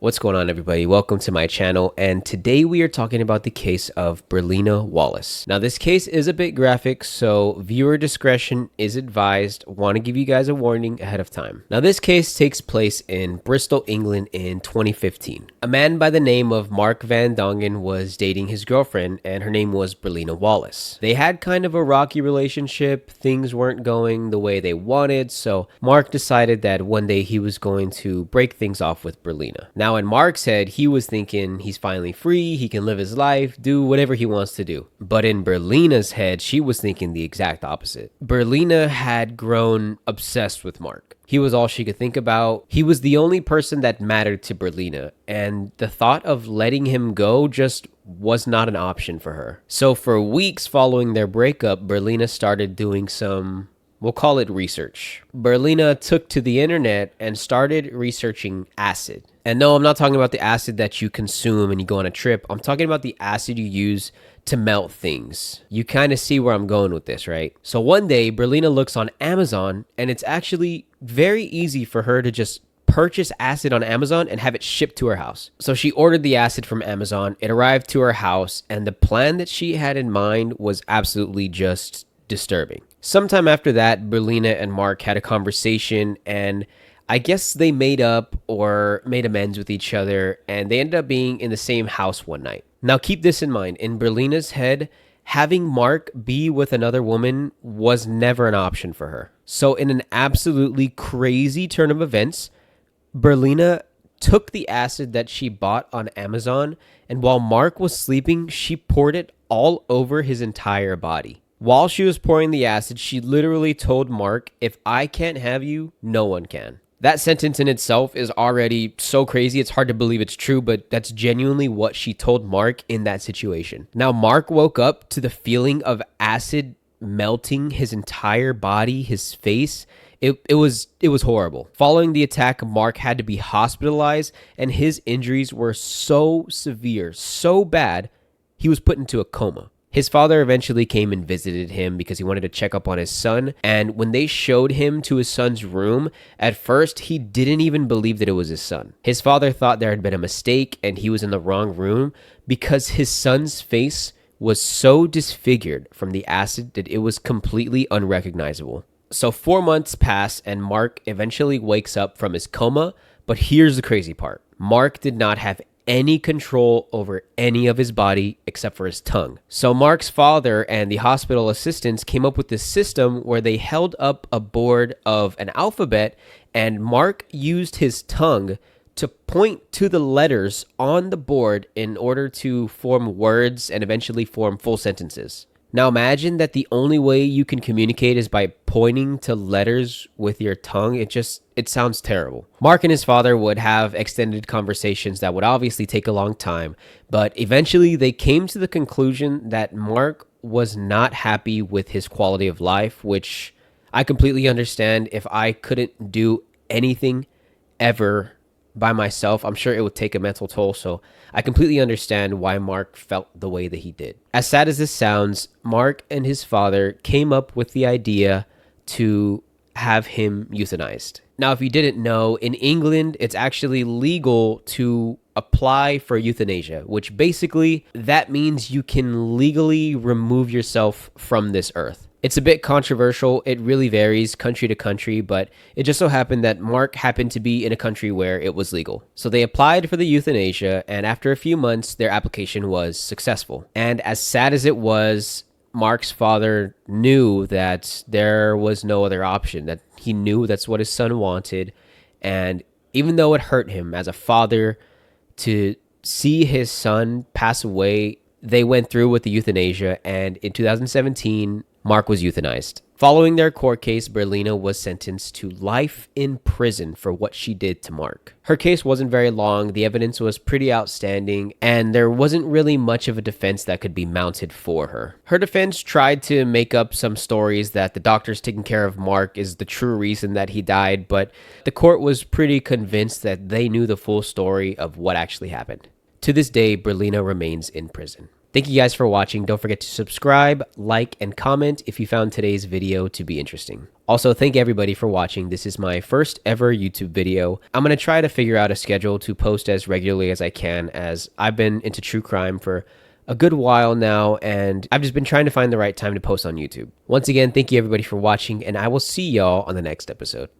What's going on, everybody? Welcome to my channel, and today we are talking about the case of Berlinah Wallace. Now, this case is a bit graphic, so viewer discretion is advised. Want to give you guys a warning ahead of time. Now, this case takes place in Bristol, England in 2015. A man by the name of Mark Van Dongen was dating his girlfriend, and her name was Berlinah Wallace. They had kind of a rocky relationship. Things weren't going the way they wanted, so Mark decided that one day he was going to break things off with Berlinah. Now, in Mark's head, he was thinking he's finally free, he can live his life, do whatever he wants to do. But in Berlinah's head, she was thinking the exact opposite. Berlinah had grown obsessed with Mark. He was all she could think about. He was the only person that mattered to Berlinah, and the thought of letting him go just was not an option for her. So for weeks following their breakup, Berlinah started doing some, we'll call it research. Berlinah took to the internet and started researching acid. And no, I'm not talking about the acid that you consume and you go on a trip. I'm talking about the acid you use to melt things. You kind of see where I'm going with this, right? So one day, Berlinah looks on Amazon, and it's actually very easy for her to just purchase acid on Amazon and have it shipped to her house. So she ordered the acid from Amazon. It arrived to her house, and the plan that she had in mind was absolutely just disturbing. Sometime after that, Berlinah and Mark had a conversation, and I guess they made up or made amends with each other, and they ended up being in the same house one night. Now, keep this in mind. In Berlinah's head, having Mark be with another woman was never an option for her. So in an absolutely crazy turn of events, Berlinah took the acid that she bought on Amazon, and while Mark was sleeping, she poured it all over his entire body. While she was pouring the acid, she literally told Mark, "If I can't have you, no one can." That sentence in itself is already so crazy, it's hard to believe it's true, but that's genuinely what she told Mark in that situation. Now, Mark woke up to the feeling of acid melting his entire body, his face. It was horrible. Following the attack, Mark had to be hospitalized, and his injuries were so severe, so bad, he was put into a coma. His father eventually came and visited him because he wanted to check up on his son. And when they showed him to his son's room, at first he didn't even believe that it was his son. His father thought there had been a mistake and he was in the wrong room because his son's face was so disfigured from the acid that it was completely unrecognizable. So 4 months pass and Mark eventually wakes up from his coma. But here's the crazy part. Mark did not have any control over any of his body except for his tongue. So Mark's father and the hospital assistants came up with this system where they held up a board of an alphabet, and Mark used his tongue to point to the letters on the board in order to form words and eventually form full sentences. Now imagine that the only way you can communicate is by pointing to letters with your tongue. It sounds terrible. Mark and his father would have extended conversations that would obviously take a long time, but eventually they came to the conclusion that Mark was not happy with his quality of life, which I completely understand. If I couldn't do anything ever by myself, I'm sure it would take a mental toll, so I completely understand why Mark felt the way that he did. As sad as this sounds, Mark and his father came up with the idea to have him euthanized. Now, if you didn't know, in England, it's actually legal to apply for euthanasia, which basically that means you can legally remove yourself from this earth. It's a bit controversial. It really varies country to country, but it just so happened that Mark happened to be in a country where it was legal. So they applied for the euthanasia, and after a few months, their application was successful. And as sad as it was, Mark's father knew that there was no other option, that he knew that's what his son wanted. And even though it hurt him as a father to see his son pass away, they went through with the euthanasia, and in 2017, Mark was euthanized. Following their court case, Berlinah was sentenced to life in prison for what she did to Mark. Her case wasn't very long, the evidence was pretty outstanding, and there wasn't really much of a defense that could be mounted for her. Her defense tried to make up some stories that the doctors taking care of Mark is the true reason that he died, but the court was pretty convinced that they knew the full story of what actually happened. To this day, Berlinah remains in prison. Thank you guys for watching. Don't forget to subscribe, like, and comment if you found today's video to be interesting. Also, thank everybody for watching. This is my first ever YouTube video. I'm going to try to figure out a schedule to post as regularly as I can, as I've been into true crime for a good while now, and I've just been trying to find the right time to post on YouTube. Once again, thank you everybody for watching, and I will see y'all on the next episode.